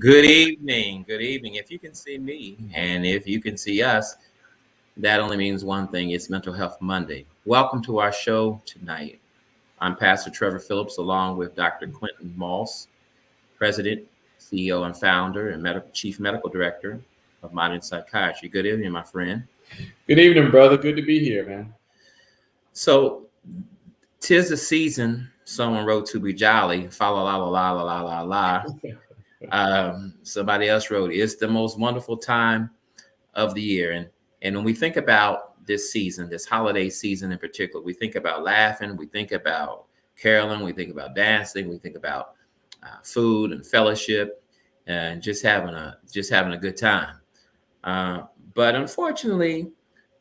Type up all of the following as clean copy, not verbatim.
Good evening. Good evening. If you can see me and if you can see us, that only means one thing. It's Mental Health Monday. Welcome to our show tonight. I'm Pastor Trevor Phillips, along with Dr. Quentin Moss, President, CEO, and founder, and Chief Medical Director of Modern Psychiatry. Good evening, my friend. Good evening, brother. Good to be here, man. So, tis the season. Someone wrote to be jolly. Fa la la la la la la la la. Somebody else wrote, "It's the most wonderful time of the year." And when we think about this season, this holiday season in particular, we think about laughing, we think about caroling, we think about dancing, we think about food and fellowship, and just having a good time. Uh, but unfortunately,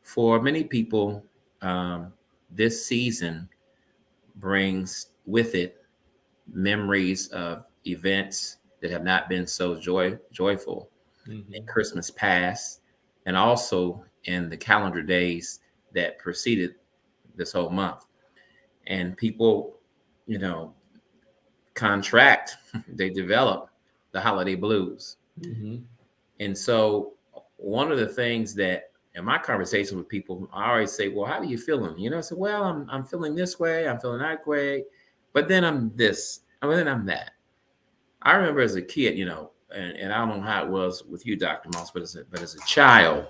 for many people, um, this season brings with it memories of events that have not been so joyful in hmm Christmas past, and also in the calendar days that preceded this whole month. And people, you know, contract, they develop the holiday blues. hmm And so, one of the things that in my conversation with people, I always say, "Well, how do you feeling?" I say, "Well, I'm feeling this way, I'm feeling that way, but then I'm this, and then I'm that." I remember as a kid, and I don't know how it was with you, Dr. Moss, but as a child,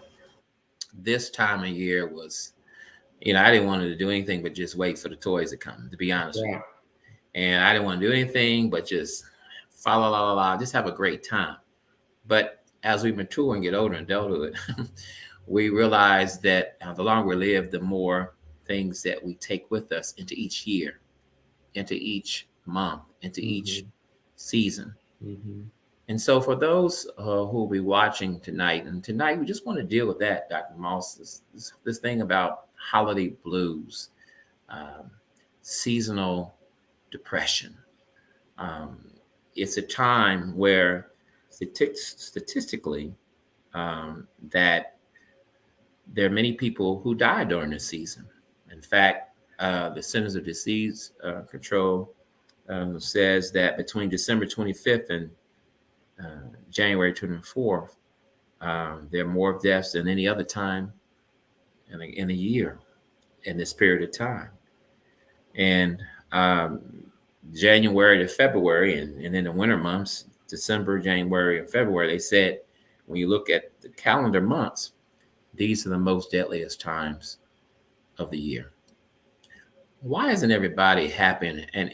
this time of year was, I didn't want to do anything but just wait for the toys to come, to be honest with you. Yeah. And I didn't want to do anything but just fa la la la la, just have a great time. But as we mature and get older in adulthood, we realize that the longer we live, the more things that we take with us into each year, into each month, into each hmm season. hmm And so, for those who will be watching tonight, and tonight we just want to deal with that, Dr. Moss, this thing about holiday blues, um, seasonal depression. Um, it's a time where statistically, that there are many people who die during this season. In fact, the Centers of Disease Control says that between December 25th and January 24th, there are more deaths than any other time in a year in this period of time. And January to February, and then the winter months, December, January, and February, they said when you look at the calendar months, these are the most deadliest times of the year. Why isn't everybody happy? And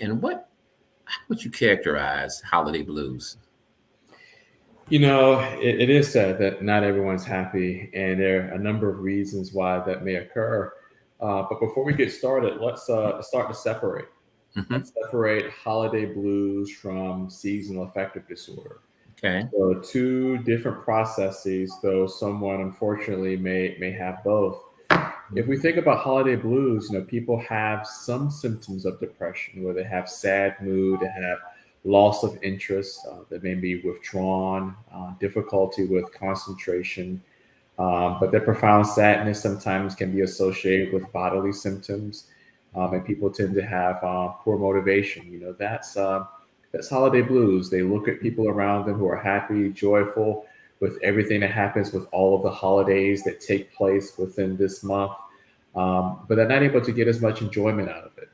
how would you characterize holiday blues? It is said that not everyone's happy, and there are a number of reasons why that may occur. But before we get started, let's start to separate. Hmm. Let's separate holiday blues from seasonal affective disorder. Okay. So, two different processes, though someone unfortunately may have both. If we think about holiday blues, people have some symptoms of depression where they have sad mood, they have loss of interest, they may be withdrawn, difficulty with concentration, but their profound sadness sometimes can be associated with bodily symptoms, and people tend to have poor motivation. That's holiday blues. They look at people around them who are happy, joyful, with everything that happens with all of the holidays that take place within this month, but they're not able to get as much enjoyment out of it.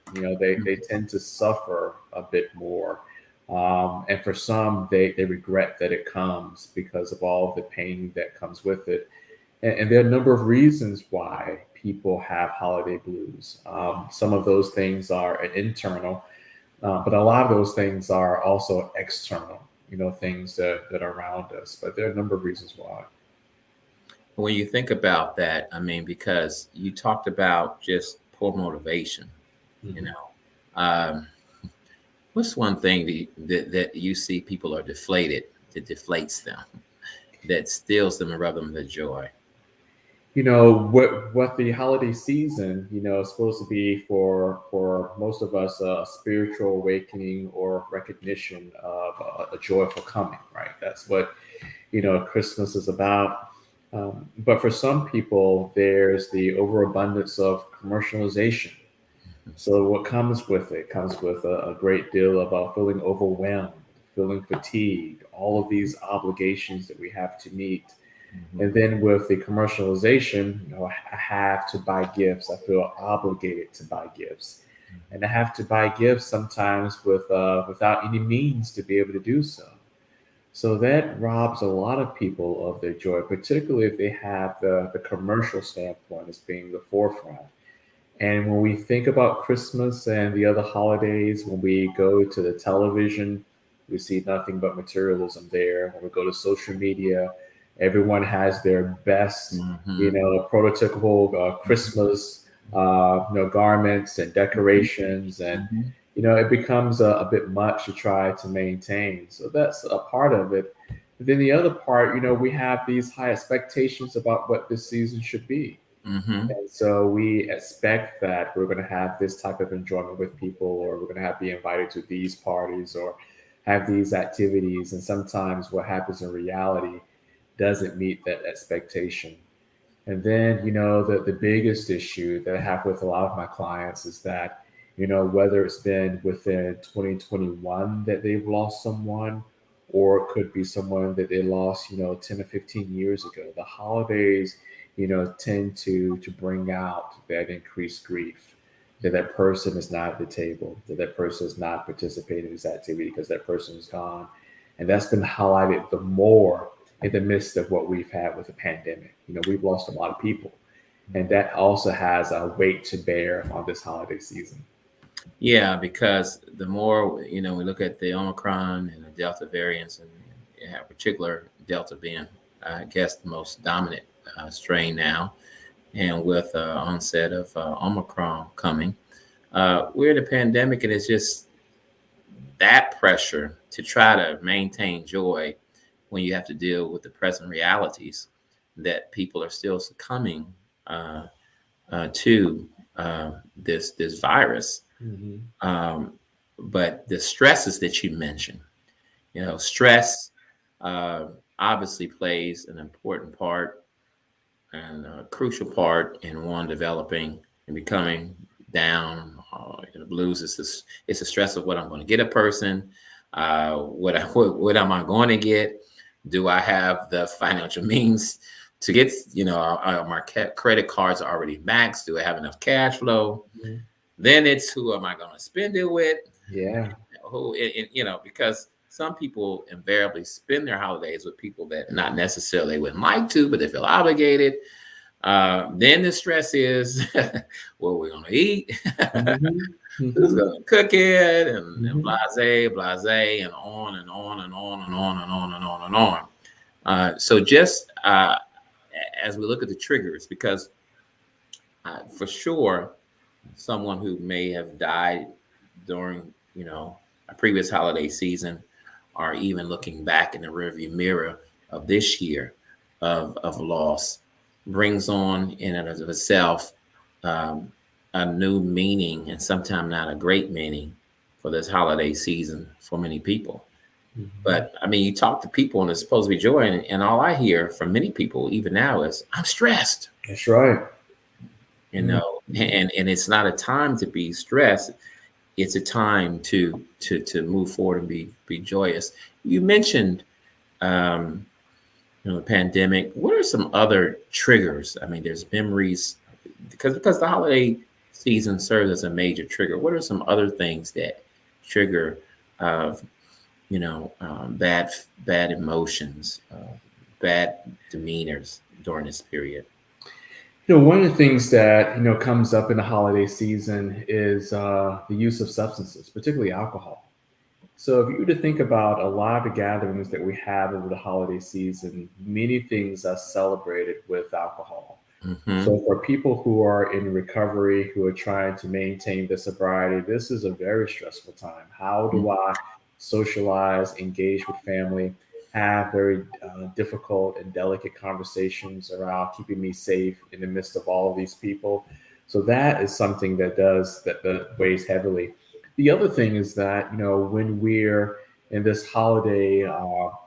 They tend to suffer a bit more. And for some, they regret that it comes because of all the pain that comes with it. And there are a number of reasons why people have holiday blues. Some of those things are internal, but a lot of those things are also external, things that are around us. But there are a number of reasons why. When you think about that, I mean, because you talked about just poor motivation, you Mhm. know, um, what's one thing that you see people are deflated, that deflates them, that steals them and robs them of their joy? What the holiday season is supposed to be for most of us, a spiritual awakening or recognition of a joyful coming, right? That's what Christmas is about. But for some people, there's the overabundance of commercialization. So what comes with it comes with a great deal of feeling overwhelmed, feeling fatigued, all of these obligations that we have to meet. Mhm. And then with the commercialization, I have to buy gifts. I feel obligated to buy gifts, and I have to buy gifts sometimes without any means to be able to do so. So that robs a lot of people of their joy, particularly if they have the commercial standpoint as being the forefront. And when we think about Christmas and the other holidays, when we go to the television, we see nothing but materialism there. When we go to social media, everyone has their best, Mhm. prototypical Mhm. Christmas, garments and decorations, and Mhm. it becomes a bit much to try to maintain. So that's a part of it. But then the other part, we have these high expectations about what this season should be. Mhm. And so we expect that we're going to have this type of enjoyment with people, or we're going to have be invited to these parties or have these activities. And sometimes what happens in reality doesn't meet that expectation. And then, the biggest issue that I have with a lot of my clients is that, whether it's been within 2021 that they've lost someone, or it could be someone that they lost, 10 or 15 years ago, the holidays, tend to bring out that increased grief, that that person is not at the table, that that person is not participating in this activity because that person is gone. And that's been highlighted the more in the midst of what we've had with the pandemic. We've lost a lot of people, and that also has a weight to bear on this holiday season. Yeah, because the more we look at the Omicron and the Delta variants, and in particular Delta being, I guess, the most dominant strain now, and with onset of Omicron coming, we're in a pandemic, and it's just that pressure to try to maintain joy when you have to deal with the present realities that people are still succumbing uh, to this virus. Mm-hmm. Um, but the stresses that you mentioned, stress uh, obviously plays an important part and a crucial part in one developing and becoming down. The blues is this. It's the stress of what I'm going to get a person. What am I going to get? Do I have the financial means to get? My credit cards are already maxed. Do I have enough cash flow? Mm-hmm. Then it's who am I going to spend it with? Yeah. Because some people invariably spend their holidays with people that not necessarily wouldn't like to, but they feel obligated. Then the stress is what we're going to eat, Mm-hmm. who's Mm-hmm. going to cook it, and Mm-hmm. blase, and on and on and on and on and on and on and on. So just as we look at the triggers, because for sure, someone who may have died during a previous holiday season, or even looking back in the rearview mirror of this year of loss, brings on in and of itself um, a new meaning, and sometimes not a great meaning, for this holiday season for many people. Mm-hmm. But I mean, you talk to people and it's supposed to be joy, and all I hear from many people even now is, I'm stressed. That's right. And it's not a time to be stressed. It's a time to move forward and be joyous. You mentioned um, the pandemic. What are some other triggers? I mean, there's memories, because the holiday season serves as a major trigger. What are some other things that trigger uh, bad emotions, bad demeanors during this period? One of the things that comes up in the holiday season is the use of substances, particularly alcohol. So if you were to think about a lot of the gatherings that we have over the holiday season, many things are celebrated with alcohol. Hmm. So for people who are in recovery, who are trying to maintain the sobriety, this is a very stressful time. How do I socialize, engage with family, have very difficult and delicate conversations around keeping me safe in the midst of all of these people? So that is something that weighs heavily. The other thing is that when we're in this holiday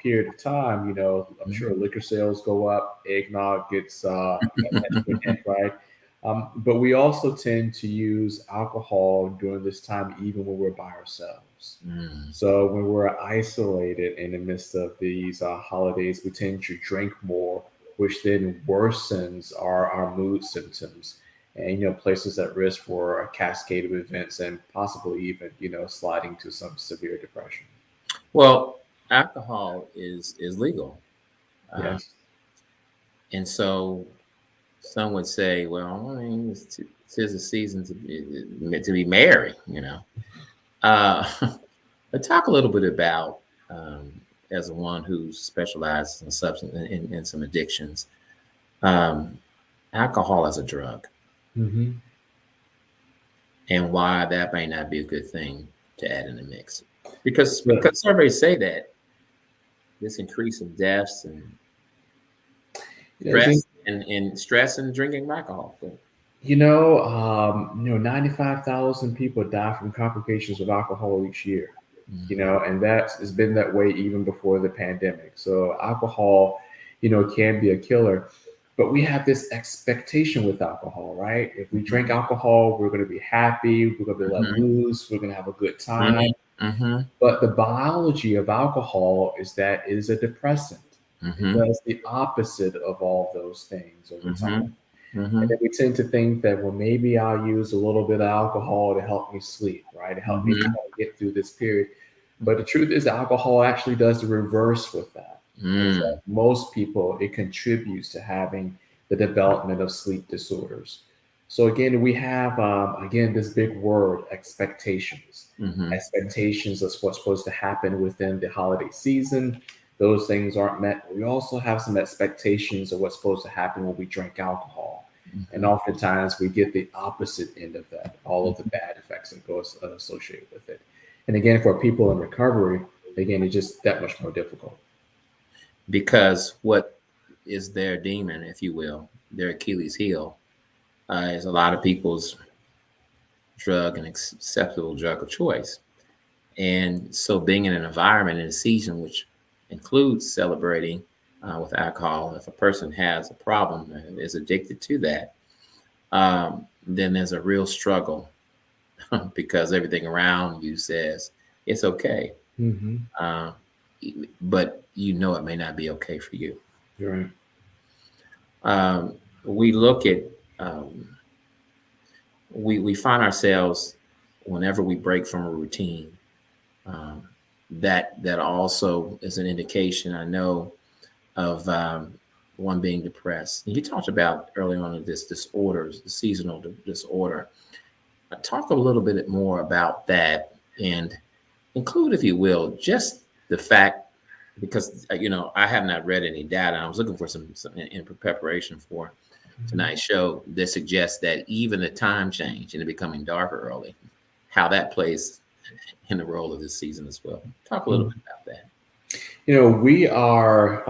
period of time, I'm sure liquor sales go up, eggnog gets extra hit, right? But we also tend to use alcohol during this time, even when we're by ourselves. ourselves. Mm. So when we're isolated in the midst of these holidays, we tend to drink more, which then worsens our mood symptoms and places at risk for a cascade of events and possibly even sliding to some severe depression. Well, alcohol is legal, uh, Yes. and so some would say, well, I mean, tis a season to be merry, you know. Uh, but talk a little bit about, as one who specializes in substance in some addictions, um, alcohol as a drug, Hmm. and why that may not be a good thing to add in the mix, But because surveys say that this increase of deaths and it's stress and drinking alcohol. 95,000 people die from complications of alcohol each year. Mhm. And that has been that way even before the pandemic. So alcohol, can be a killer. But we have this expectation with alcohol, right? If we drink Mhm. alcohol, we're going to be happy, we're going to be let Mhm. loose, we're going to have a good time. Mhm. Mhm. But the biology of alcohol is that it is a depressant. It Mhm. does the opposite of all those things over time. Mhm. And then Mhm. we tend to think that, well, maybe I'll use a little bit of alcohol to help me sleep, right? To help me Mhm. kind of get through this period. But the truth is, alcohol actually does the reverse with that. And for Mm. most people, it contributes to having the development of sleep disorders. So again, we have again this big word, expectations. Mhm. Expectations of what's supposed to happen within the holiday season. Those things aren't met. We also have some expectations of what's supposed to happen when we drink alcohol. And Mhm. oftentimes we get the opposite end of that, all of the Mhm. bad effects that goes associated with it. And again, for people in recovery, again, it's just that much more difficult. Because what is their demon, if you will, their Achilles heel, is a lot of people's drug and acceptable drug of choice. And so, being in an environment in a season which includes celebrating with alcohol, if a person has a problem and is addicted to that, then there's a real struggle because everything around you says it's okay. Mm-hmm. Uh, but you know it may not be okay for you. You're right. We look at, um, we find ourselves whenever we break from a routine. Um, that also is an indication, I know, of one being depressed. And you talked about early on in this disorders, the seasonal disorder. Talk a little bit more about that and include, if you will, just the fact, because I have not read any data. I was looking for some in preparation for Mhm. tonight's show that suggests that even the time change and it becoming darker early, how that plays in the role of this season as well. Talk a little Mhm. bit about that. We are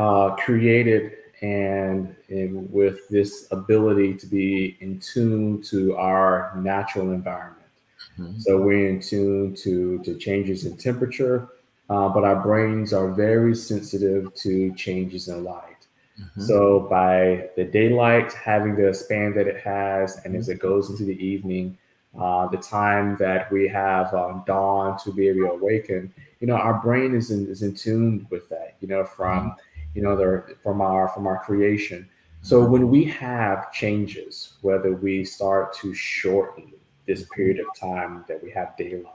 created and with this ability to be in tune to our natural environment. Mhm. So we're in tune to changes in temperature, but our brains are very sensitive to changes in light. Mhm. So by the daylight having the span that it has, and Mhm. as it goes into the evening, the time that we have dawn to be able to awaken, our brain is in tune with that. Mhm. From from our creation. So Mhm. when we have changes, whether we start to shorten this period of time that we have daylight,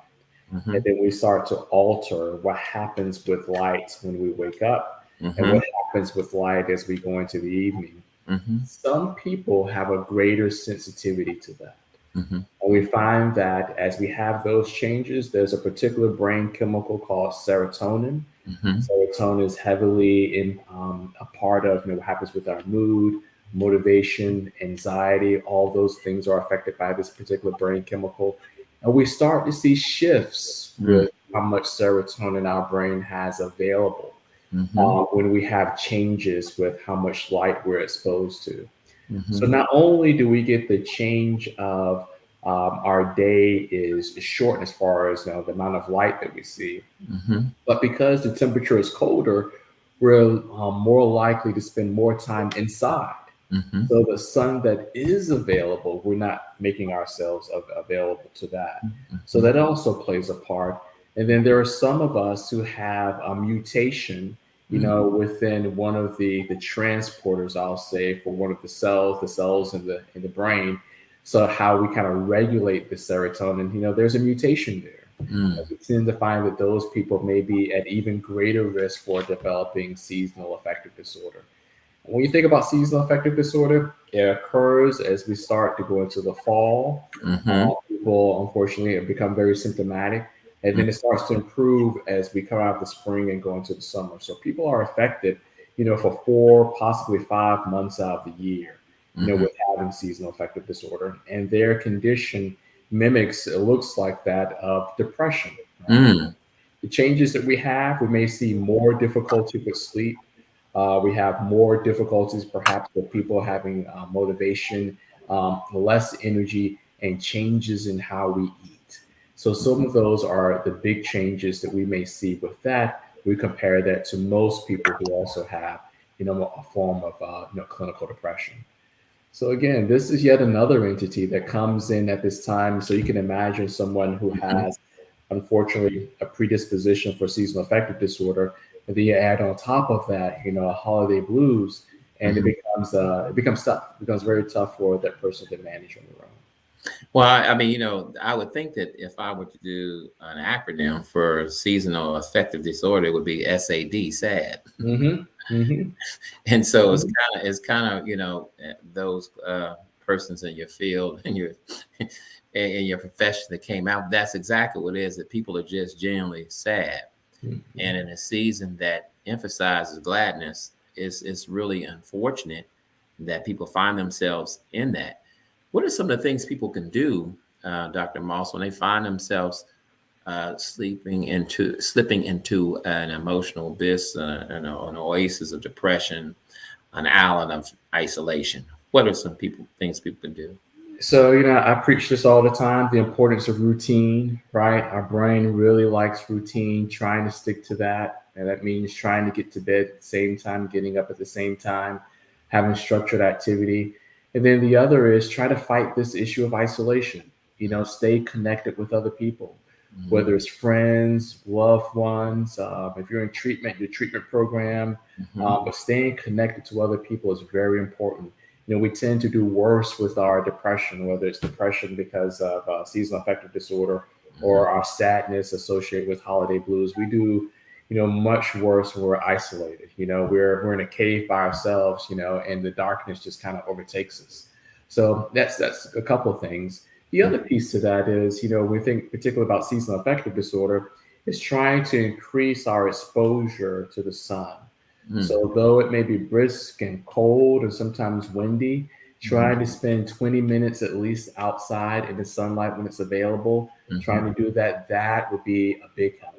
and Mhm. then we start to alter what happens with light when we wake up and Mhm. what happens with light as we go into the evening. Mhm. Some people have a greater sensitivity to that. Mhm. And we find that as we have those changes, there's a particular brain chemical called serotonin. Mhm. Serotonin is heavily in a part of what happens with our mood, motivation, anxiety. All those things are affected by this particular brain chemical, and we start to see shifts Mhm. with how much serotonin our brain has available Mhm. when we have changes with how much light we're exposed to. So Mhm. not only do we get the change of our day is shortened as far as the amount of light that we see, Mhm. but because the temperature is colder, we're more likely to spend more time inside. Mhm. So the sun that is available, we're not making ourselves available to that. So Mhm. that also plays a part. And then there are some of us who have a mutation, within one of the transporters, I'll say, for one of the cells in the brain. So how we kind of regulate the serotonin, there's a mutation there. Mm. We tend to find that those people may be at even greater risk for developing seasonal affective disorder. When you think about seasonal affective disorder, it occurs as we start to go into the fall. Mm-hmm. People, unfortunately, have become very symptomatic, and then it starts to improve as we come out of the spring and go into the summer. So people are affected, for 4, possibly 5 months out of the year, Mm-hmm. with having seasonal affective disorder, and their condition mimics, it looks like that of depression. Right? Mm. The changes that we may see more difficulty with sleep. We have more difficulties, perhaps, with people having motivation, less energy, and changes in how we eat. So, some of those are the big changes that we may see with that. We compare that to most people who also have, a form of clinical depression. So again, this is yet another entity that comes in at this time. So you can imagine someone who Mm-hmm. has, unfortunately, a predisposition for seasonal affective disorder, and then you add on top of that, a holiday blues, and Mm-hmm. it becomes tough. It becomes very tough for that person to manage on their own. Well, I mean, I would think that if I were to do an acronym for seasonal affective disorder, it would be SAD, sad. Mm-hmm. Mm-hmm. And so Mm-hmm. it's kind of, those persons in your field and your in your profession that came out. That's exactly what it is. That people are just genuinely sad, and in a season that emphasizes gladness, it's really unfortunate that people find themselves in that. What are some of the things people can do, Dr. Moss, when they find themselves slipping into an emotional abyss, an oasis of depression, an island of isolation? What are some things people can do? So, I preach this all the time, the importance of routine, right? Our brain really likes routine, trying to stick to that. And that means trying to get to bed at the same time, getting up at the same time, having structured activity. And then the other is try to fight this issue of isolation, stay connected with other people, Mm-hmm. whether it's friends, loved ones. If you're in treatment, your treatment program, Mm-hmm. but staying connected to other people is very important. We tend to do worse with our depression, whether it's depression because of seasonal affective disorder Mm-hmm. or our sadness associated with holiday blues. We do, much worse when we're isolated. We're in a cave by ourselves, and the darkness just kind of overtakes us. So that's a couple of things. The other piece to that is, we think particularly about seasonal affective disorder is trying to increase our exposure to the sun. Mm-hmm. So though it may be brisk and cold and sometimes windy, Mm-hmm. try to spend 20 minutes at least outside in the sunlight when it's available. Mm-hmm. Trying to do that, that would be a big help.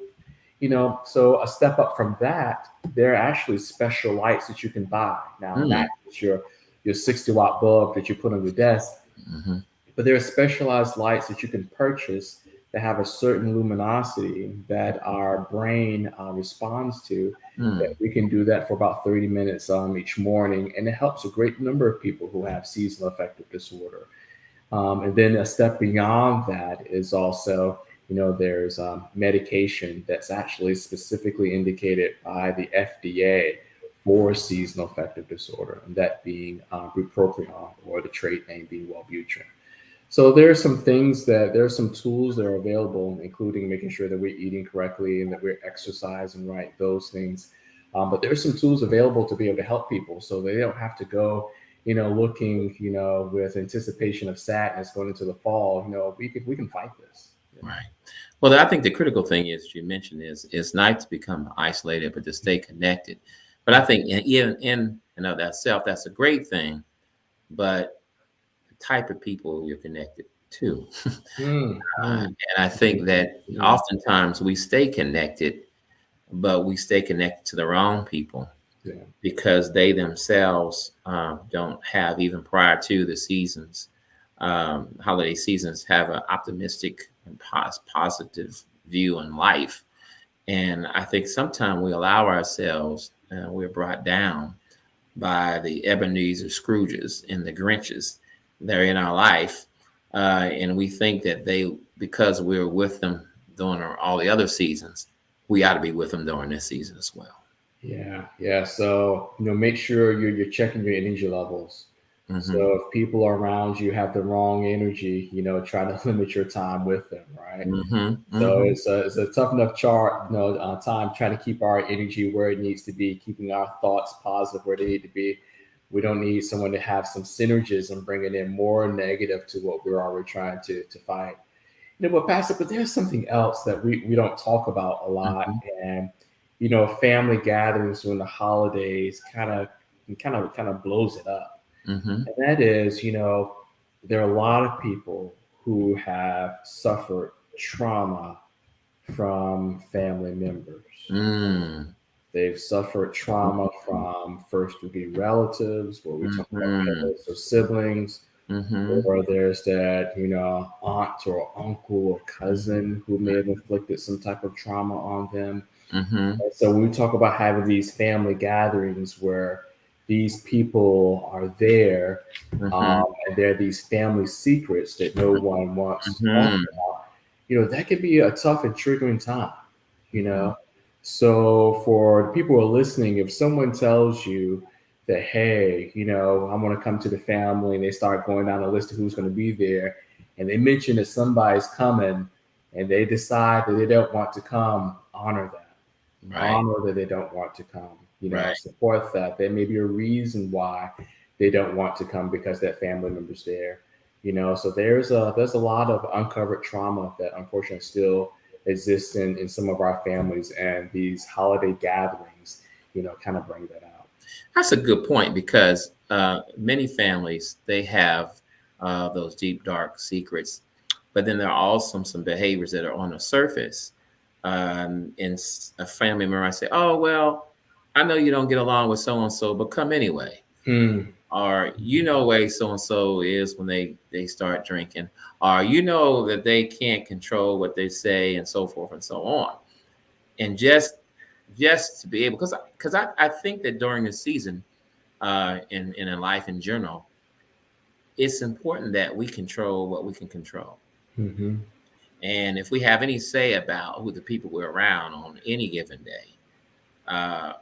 So a step up from that, there are actually special lights that you can buy. Now, not just your 60-watt bulb that you put on your desk, Mm-hmm. but there are specialized lights that you can purchase that have a certain luminosity that our brain responds to. That Mm-hmm. we can do that for about 30 minutes each morning, and it helps a great number of people who have seasonal affective disorder. And then a step beyond that is also, there's medication that's actually specifically indicated by the FDA for seasonal affective disorder, and that being bupropion, or the trade name being Wellbutrin. So there are some tools that are available, including making sure that we're eating correctly and that we're exercising right, those things. But there's some tools available to be able to help people so they don't have to go, looking, with anticipation of sadness going into the fall. We can fight this. Right. Well, I think the critical thing is you mentioned is it's nice to become isolated, but to stay connected. But I think even in that self, that's a great thing. But the type of people you're connected to, Mm, and mm, I think that mm, oftentimes we stay connected, but we stay connected to the wrong people yeah. because they themselves don't have, even prior to the seasons, holiday seasons, have an optimistic and positive view in life. And I think sometimes we allow ourselves, we're brought down by the Ebenezer Scrooges and the Grinches that are in our life. And we think that because we're with them during all the other seasons, we ought to be with them during this season as well. Yeah. So make sure you're checking your energy levels. So Mm-hmm. if people around you have the wrong energy, try to limit your time with them, right? Mm-hmm. So Mm-hmm. it's a tough enough time trying to keep our energy where it needs to be, keeping our thoughts positive where they need to be. We don't need someone to have some synergism bringing in more negative to what we're already trying to fight. But Pastor, but there's something else that we don't talk about a lot, Mm-hmm. and family gatherings during the holidays kind of blows it up, Mm-hmm. and that is, there are a lot of people who have suffered trauma from family members. Mm. They've suffered trauma from first degree relatives, where we talk about Mm-hmm. parents or siblings, Mm-hmm. or there's that, aunt or uncle or cousin who may have inflicted some type of trauma on them. Mm-hmm. And so when we talk about having these family gatherings where these people are there, Mm-hmm. and there are these family secrets that no one wants to talk Mm-hmm. about, that could be a tough and triggering time, you Mm-hmm. know. So for the people who are listening, if someone tells you that, hey, I'm going to come to the family, and they start going down a list of who's going to be there, and they mention that somebody's coming, and they decide that they don't want to come, honor that. Right. Honor that they don't want to come. Right. Support that. There may be a reason why they don't want to come, because that family member's there. So there's a lot of uncovered trauma that unfortunately still exists in some of our families, and these holiday gatherings, kind of bring that out. That's a good point because many families they have those deep dark secrets, but then there are also some behaviors that are on the surface. A family member might say, "Oh well, I know you don't get along with so and so, but come anyway." Hmm. Or way so and so is when they start drinking, or that they can't control what they say and so forth and so on. And just to be able, because I think that during the season in life in general, it's important that we control what we can control. Hmm. And if we have any say about who the people we're around on any given day, uh,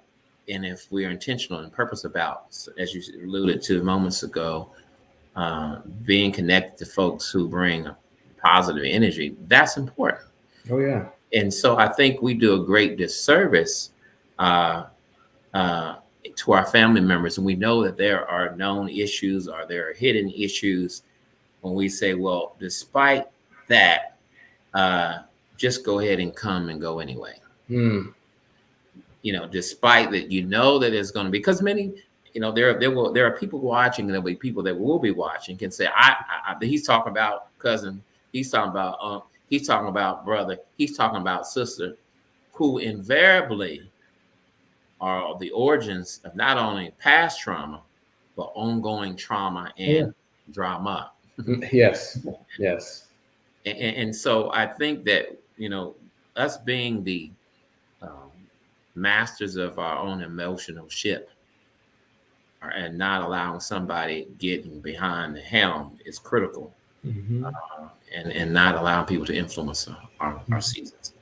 and if we're intentional and purpose about, as you alluded to moments ago, being connected to folks who bring positive energy, that's important. Oh yeah. And so I think we do a great disservice uh, uh, to our family members, and we know that there are known issues or there are hidden issues when we say, well, despite that, uh, just go ahead and come and go anyway. Hmm. Despite that, that it's going to be, because many, there are people watching, and there'll be people that will be watching can say, he's talking about cousin, he's talking about he's talking about brother, he's talking about sister, who invariably are the origins of not only past trauma, but ongoing trauma Oh yeah. and drama. Yes. Yes. And so I think that, us being the um, masters of our own emotional ship, and not allowing somebody getting behind the helm is critical, Hmm. and not allowing people to influence our seasons.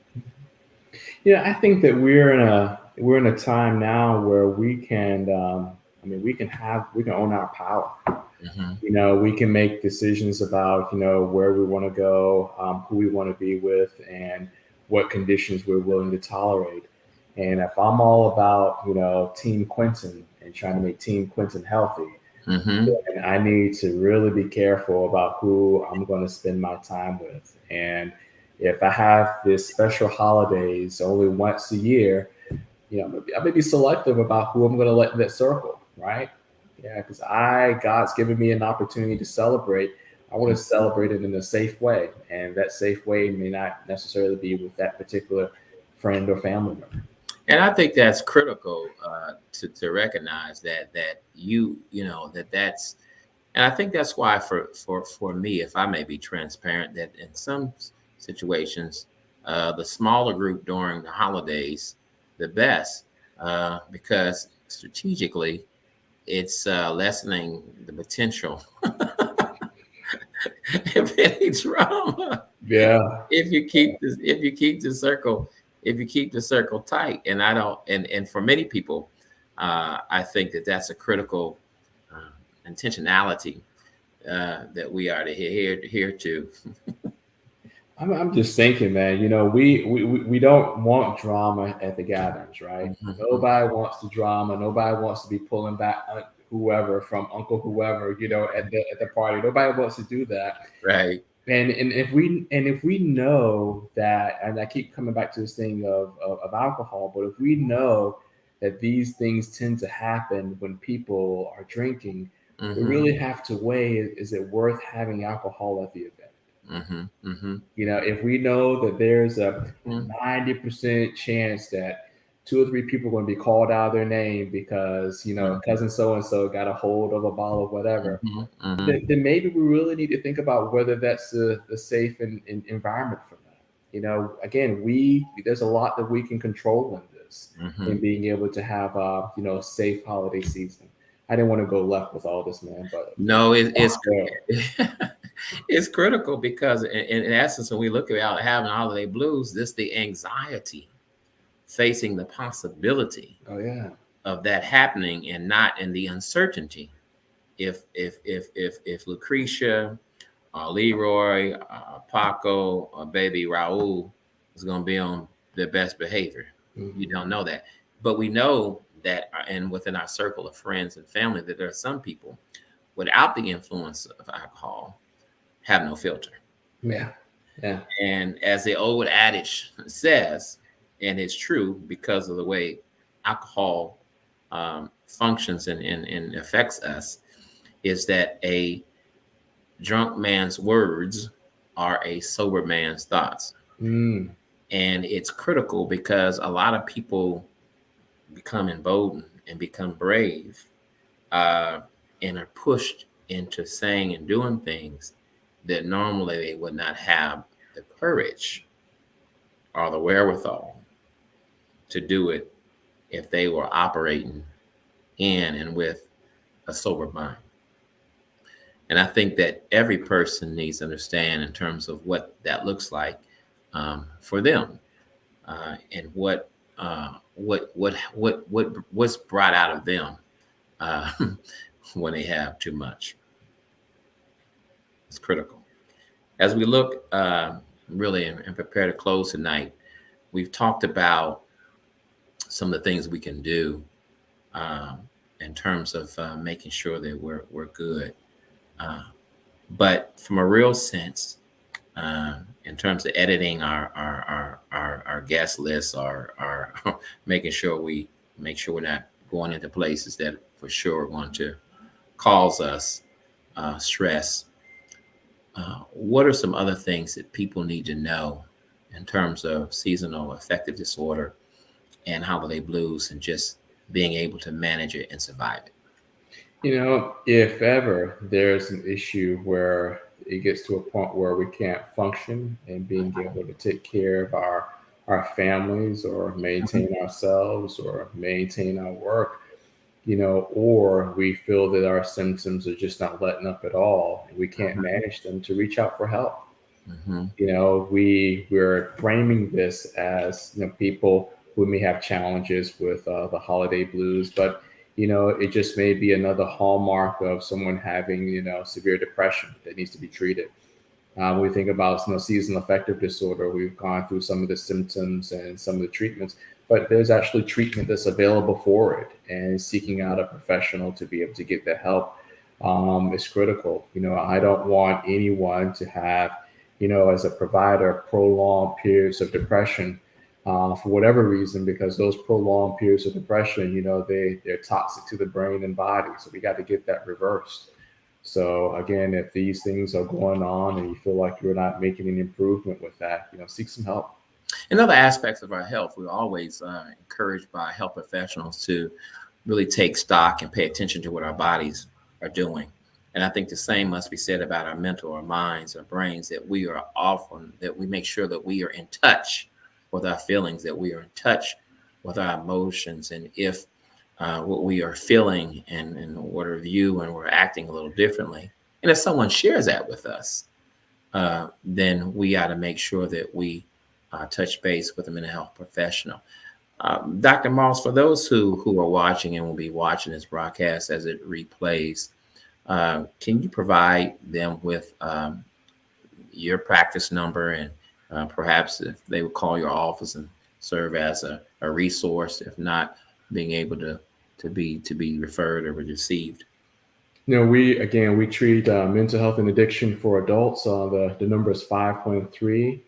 Yeah, I think that we're in a time now where we can, we can own our power. Hmm. We can make decisions about where we want to go, who we want to be with, and what conditions we're willing to tolerate. And if I'm all about Team Quentin and trying to make Team Quentin healthy, Hmm. and I need to really be careful about who I'm going to spend my time with. And if I have this special holidays only once a year, I may be selective about who I'm going to let in that circle, right? Yeah, because God's given me an opportunity to celebrate. I want to celebrate it in a safe way, and that safe way may not necessarily be with that particular friend or family member. And I think that's critical to recognize that that's, and I think that's why for me, if I may be transparent, that in some situations, the smaller group during the holidays, the best, because strategically, it's lessening the potential if any drama, Yeah. if you keep the circle tight. And I don't, and for many people, I think that that's a critical uh, intentionality that we are to here to. I'm just thinking, man, we don't want drama at the gatherings, right? Mhm. Nobody wants the drama. Nobody wants to be pulling back whoever from Uncle whoever, at the party. Nobody wants to do that. Right. And if we know that, and I keep coming back to this thing of alcohol, but if we know that these things tend to happen when people are drinking, we Hmm. really have to weigh, is it worth having alcohol at the event? Hmm. Hmm. If we know that there's a 90% chance that two or three people are going to be called out of their name because, cousin so and so got a hold of a bottle of whatever, Hmm. Hmm. then maybe we really need to think about whether that's the safe environment for that. Again, there's a lot that we can control in this, Hmm. in being able to have a safe holiday season. I didn't want to go left with all this, man, but No, it's so, it's critical because in essence, when we look at having holiday blues, this the anxiety facing the possibility oh yeah. of that happening and not in the uncertainty. If Lucretia, Leroy, Paco, or baby Raul is going to be on their best behavior, you Mhm. don't know that, but we know that, and within our circle of friends and family, that there are some people without the influence of alcohol have no filter. Yeah. Yeah. And as the old adage says, and it's true because of the way alcohol functions and affects us, is that a drunk man's words are a sober man's thoughts. Mm. And it's critical because a lot of people become emboldened and become brave uh, and are pushed into saying and doing things that normally they would not have the courage or the wherewithal to do it if they were operating in and with a sober mind. And I think that every person needs to understand in terms of what that looks like for them, and what's brought out of them uh, when they have too much. It's critical. As we look really and prepare to close tonight, we've talked about some of the things we can do um, in terms of making sure that we're good. Uh, but from a real sense, in terms of editing our guest list, or making sure we make sure we're not going into places that for sure are going to cause us stress. What are some other things that people need to know in terms of seasonal affective disorder and holiday blues, and just being able to manage it and survive it? If ever there's an issue where it gets to a point where we can't function and being able to take care of our families or maintain ourselves or maintain our work, or we feel that our symptoms are just not letting up at all and we can't manage them, to reach out for help. Mm-hmm. We're framing this as people who may have challenges with the holiday blues, but it just may be another hallmark of someone having severe depression that needs to be treated. When we think about seasonal affective disorder, we've gone through some of the symptoms and some of the treatments, but there's actually treatment that's available for it, and seeking out a professional to be able to get the help is critical. I don't want anyone to have, as a provider, prolonged periods of depression for whatever reason, because those prolonged periods of depression, they're toxic to the brain and body. So we got to get that reversed. So again, if these things are going on and you feel like you're not making any improvement with that, seek some help. In other aspects of our health, we're always encouraged by health professionals to really take stock and pay attention to what our bodies are doing. And I think the same must be said about our mental, our minds, our brains, that we are often, that we make sure that we are in touch with our feelings, that we are in touch with our emotions. And if what we are feeling and in order of view and we're acting a little differently, And if someone shares that with us, then we got to make sure that we touch base with a mental health professional. Dr. Moss, for those who are watching and will be watching this broadcast as it replays, can you provide them with your practice number, and perhaps if they would call your office and serve as a resource, if not being able to be referred or received? We treat mental health and addiction for adults. The number is 513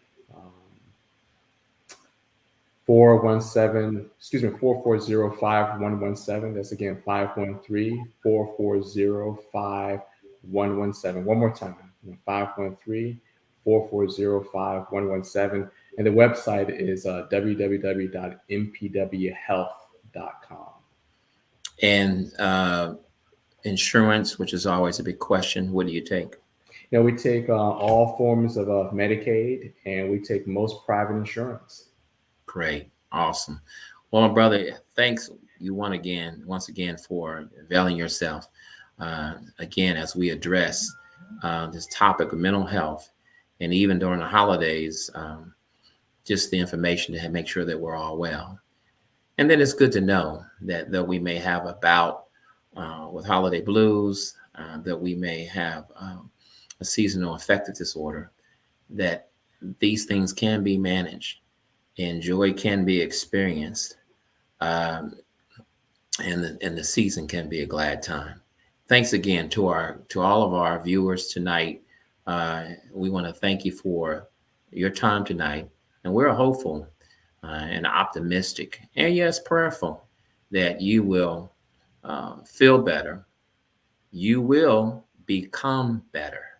417, excuse me, 4405117. That's again 513-440-5117. One more time, 513-440-5117. And the website is www.mpwhealth.com. And insurance, which is always a big question, what do you take? We take all forms of Medicaid, and we take most private insurance. Great. Awesome. Well, my brother, thanks you once again for availing yourself. Again, as we address this topic of mental health, and even during the holidays, just the information to make sure that we're all well. And then it's good to know that though we may have a bout with holiday blues, that we may have a seasonal affective disorder, that these things can be managed and joy can be experienced, and the season can be a glad time. Thanks again to all of our viewers tonight. We want to thank you for your time tonight, and we're hopeful and optimistic, and yes, prayerful that you will feel better, you will become better,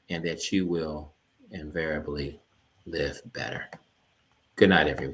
and that you will invariably live better. Good night, everyone.